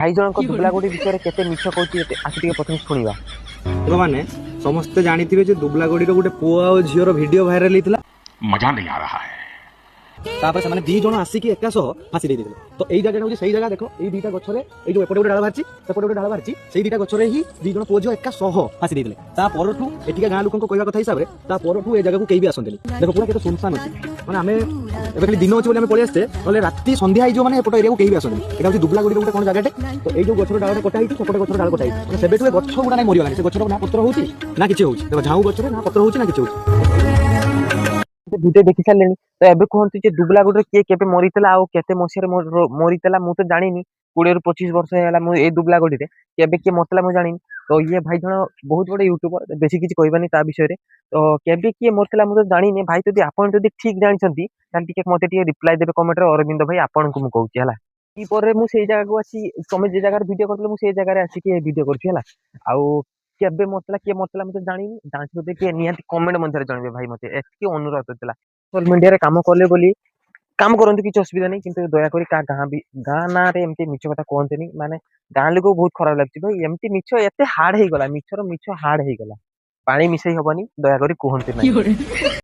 भाई जनक दुबलागुड़ी विषय केते मिछ कहूची आसी टिके प्रथम शुणिबा। ମାନେ ସମସ୍ତେ ଜାଣିଥିବେ ଯେ ଦୁବଲାଗଡିର ଗୋଟେ ପୁଅ ଆଉ ଝିଅର ଭିଡିଓ ଭାଇରାଲ ହେଇଥିଲା। मजा नहीं आ रहा है। ତାପରେ ସେମାନେ ଦି ଜଣ ଆସିକି ଏକା ସହ ଫାସି ଦେଇଥିଲେ। ତ ଏଇ ଜାଗାଟା ହଉଛି ସେଇ ଜାଗା। ଦେଖ ଏଇ ଦିଟା ଗଛରେ ଏଇ ଯୋଉ ଏପଟେ ଗୋଟେ ଡାଳ ବାହାରିଛି ସେପଟେ ଗୋଟେ ଡାଳ ବାହାରିଛି, ସେଇ ଦିଟା ଗଛରେ ହିଁ ଦି ଜଣ ପୁଅ ଝିଅ ଏକା ସହ ଫାସି ଦେଇଥିଲେ। ତା ପରଠୁ ଏଠିକା ଗାଁ ଲୋକଙ୍କ କହିବା କଥା ହିସାବରେ ତା ପରଠୁ ଏ ଜାଗାକୁ କେହି ବି ଆସନ୍ତିନି। ଦେଖ ପୁରା କେତେ ସୁନସାନ ଅଛି। ମାନେ ଆମେ ଏବେ ଖାଲି ଦିନ ଅଛି ବୋଲି ଆମେ ପଳେଇ ଆସିଛେ, ନହେଲେ ରାତି ସନ୍ଧ୍ୟା ହେଇଯିବ ମାନେ ଏପଟ ଏରିଆକୁ କେହି ବି ଆସନ୍ତିନି। ଏଇଟା ହଉଛି ଦୁବଲାଗଡିର ଗୋଟେ କ'ଣ ଜାଗାଟେ। ତ ଏଇ ଯୋଉ ଗଛର ଡାଳଟା କଟା ହେଇଛି ସେପଟେ ଗଛର ଡାଳ କଟା ହେଇଛି, ମାନେ ସେବେଠୁ ଏ ଗଛ ଗୁଡ଼ା ନାଇଁ ମରିଗଲାଣି। ସେ ଗଛର ନା ପତ୍ର ହଉଛି ନା କିଛି ହଉଛି। ଦେଖ ଝାଉଁ ଗଛରେ ନା ପତ୍ର ହଉଛି ନା କିଛି ହଉଛି। ଭିडियो देखि सारे तो एबे कहते जे दुबलागुड़ी किए केबे मरीतला आ केते मसिया मरीतला मु तो जानिनी। 20 ରୁ 25 वर्ष है मु ए दुबलागुड़ी रे केबे किए मरतला मु जानिनी। तो ये भाई जण बहुत बड़े यूट्यूबर बेसी किछि कहबानी ता विषय रे। तो केबे किए मरतला मु तो जानिनी भाई। जदि आपन जदि ठीक जानिसंती तान टिके मते टिके रिप्लाई देबे कमेंट रे अरविंद भाई आपन को मु कहूची हला। ई पर मु सेई जगह को आसी तमे जे जगह वीडियो करले मु सेई जगह रे आसी के वीडियो करछी हला। आउ केबे मरतला किए मरतला मु तो जानिनी। जानिसो दे के नियंती कमेंट मध्यरे जणबे भाई मते एतकी अनुरोध होतला। सोशल मीडिया रे काम कले बोली काम करते किसी असुविधा नहीं, किंतु दयाकोरी गाँ ना रे एमती मिछ कथा कहते माने गाँ लोक बहुत खराब लगची भाई। एमती मिछ एते हार्ड हो गला, मिछर मिछ हार्ड हो गला, पानी मिसई हबनी, दयाकोरी कहते नहीं।